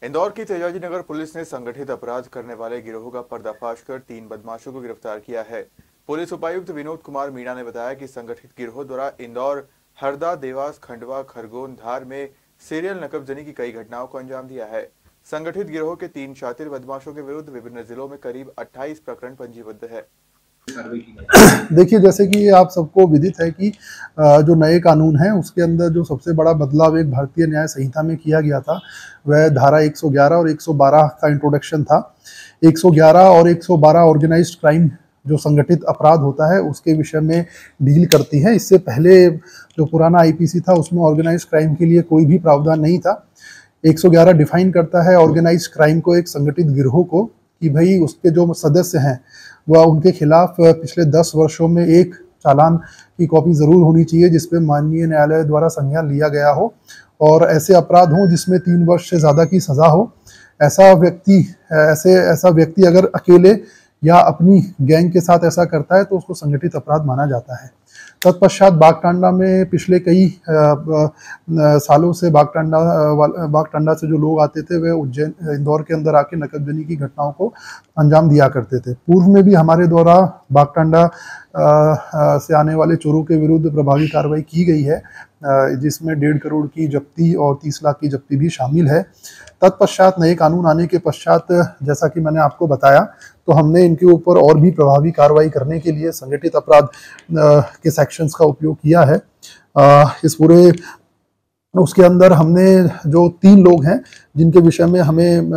इंदौर की तेजाजी नगर पुलिस ने संगठित अपराध करने वाले गिरोह का पर्दाफाश कर 3 बदमाशों को गिरफ्तार किया है। पुलिस उपायुक्त विनोद कुमार मीणा ने बताया कि संगठित गिरोह द्वारा इंदौर, हरदा, देवास, खंडवा, खरगोन, धार में सीरियल नकबजनी की कई घटनाओं को अंजाम दिया है। संगठित गिरोह के 3 शातिर बदमाशों के विरुद्ध विभिन्न जिलों में करीब 28 प्रकरण पंजीबद्ध है। देखिए, जैसे कि आप सबको विदित है कि जो नए कानून है उसके अंदर जो सबसे बड़ा बदलाव एक भारतीय न्याय संहिता में किया गया था वह धारा 111 और 112 का इंट्रोडक्शन था। 111 और 112 ऑर्गेनाइज्ड क्राइम जो संगठित अपराध होता है उसके विषय में डील करती है। इससे पहले जो पुराना आईपीसी था उसमें ऑर्गेनाइज्ड क्राइम के लिए कोई भी प्रावधान नहीं था। 111 डिफाइन करता है ऑर्गेनाइज्ड क्राइम को, एक संगठित गिरोह को, कि भाई उसके जो सदस्य हैं वह उनके खिलाफ पिछले 10 वर्षों में एक चालान की कॉपी जरूर होनी चाहिए जिसपे माननीय न्यायालय द्वारा संज्ञान लिया गया हो और ऐसे अपराध हों जिसमें 3 वर्ष से ज़्यादा की सज़ा हो। ऐसा व्यक्ति अगर अकेले या अपनी गैंग के साथ ऐसा करता है तो उसको संगठित अपराध माना जाता है। तत्पश्चात बागटांडा में पिछले कई सालों से बागटांडा से जो लोग आते थे वे उज्जैन, इंदौर के अंदर आके नकबजनी की घटनाओं को अंजाम दिया करते थे। पूर्व में भी हमारे द्वारा बागटांडा से आने वाले चोरों के विरुद्ध प्रभावी कार्रवाई की गई है, जिसमें 1.5 करोड़ की जब्ती और 30 लाख की जब्ती भी शामिल है। तत्पश्चात नए कानून आने के पश्चात, जैसा कि मैंने आपको बताया, तो हमने इनके ऊपर और भी प्रभावी कार्रवाई करने के लिए संगठित अपराध के सेक्शंस का उपयोग किया है। इस पूरे उसके अंदर हमने जो 3 लोग हैं जिनके विषय में हमें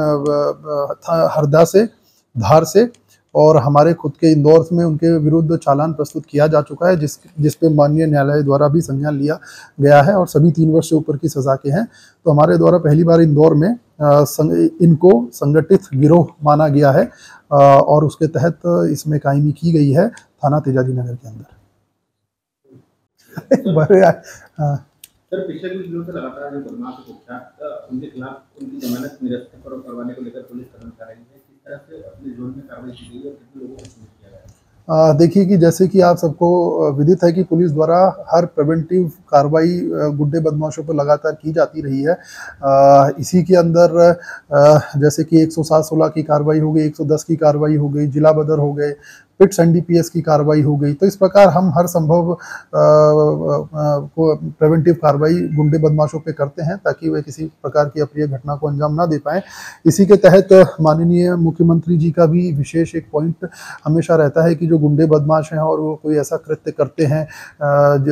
हरदा से, धार से और हमारे खुद के इंदौर में उनके विरुद्ध चालान प्रस्तुत किया जा चुका है, जिस पे माननीय न्यायालय द्वारा भी संज्ञान लिया गया है और सभी 3 वर्ष से ऊपर की सजा के हैं। तो हमारे द्वारा पहली बार इंदौर में इनको संगठित गिरोह माना गया है और उसके तहत इसमें कायमी की गई है थाना तेजाजी नगर के अंदर। सर, पिछले कुछ दिनों से लगातार जो बदमाश कुख्यात उनके खिलाफ उनकी जमानत निरस्त करवाने को लेकर पुलिस कदम उठा रही है। किस तरह से अपने जोन में कार्रवाई की गई है और कितने लोगों को सूचित किया गया है? देखिए कि जैसे कि आप सबको विदित है कि पुलिस द्वारा हर प्रिवेंटिव कार्रवाई गुड्डे बदमाशों पर लगातार की जाती रही है। इसी के अंदर जैसे कि 107-16 की कार्रवाई हो गई, 110 की कार्रवाई हो गई, जिला बदर हो गए, पिट्स एनडीपीएस की कार्रवाई हो गई। तो इस प्रकार हम हर संभव प्रिवेंटिव कार्रवाई गुंडे बदमाशों पे करते हैं ताकि वे किसी प्रकार की अप्रिय घटना को अंजाम ना दे पाएं। इसी के तहत माननीय मुख्यमंत्री जी का भी विशेष एक पॉइंट हमेशा रहता है कि जो गुंडे बदमाश हैं और वो कोई ऐसा कृत्य करते हैं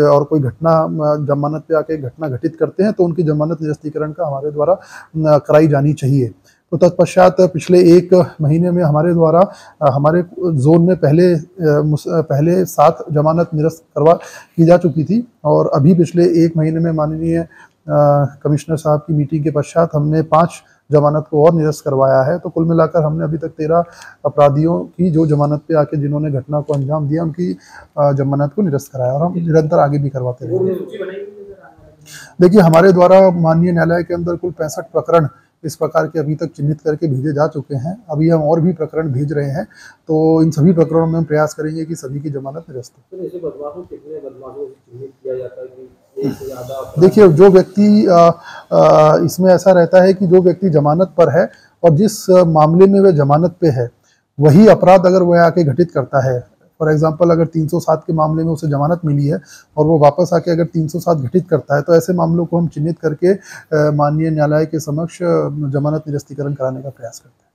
और कोई घटना जमानत पे आके घटना घटित करते हैं तो उनकी जमानत निरस्तीकरण का हमारे द्वारा कराई जानी चाहिए। तो तत्पश्चात पिछले 1 महीने में हमारे द्वारा हमारे जोन में पहले 7 जमानत निरस्त की जा चुकी थी और अभी पिछले 1 महीने में माननीय कमिश्नर साहब की मीटिंग के पश्चात हमने 5 जमानत को और निरस्त करवाया है। तो कुल मिलाकर हमने अभी तक 13 अपराधियों की जो जमानत पे आके जिन्होंने घटना को अंजाम दिया उनकी जमानत को निरस्त कराया और हम निरंतर आगे भी करवाते रहेंगे। देखिए, हमारे द्वारा माननीय न्यायालय के अंदर कुल 65 प्रकरण इस प्रकार के अभी तक चिन्हित करके भेजे जा चुके हैं। अभी हम और भी प्रकरण भेज रहे हैं, तो इन सभी प्रकरणों में हम प्रयास करेंगे कि सभी की जमानत निरस्त हो। देखिए, जो व्यक्ति इसमें ऐसा रहता है कि जो व्यक्ति जमानत पर है और जिस मामले में वह जमानत पे है वही अपराध अगर वह आके घटित करता है, फॉर एग्जांपल अगर 307 के मामले में उसे जमानत मिली है और वो वापस आके अगर 307 घटित करता है तो ऐसे मामलों को हम चिन्हित करके माननीय न्यायालय के समक्ष जमानत निरस्तीकरण कराने का प्रयास करते हैं।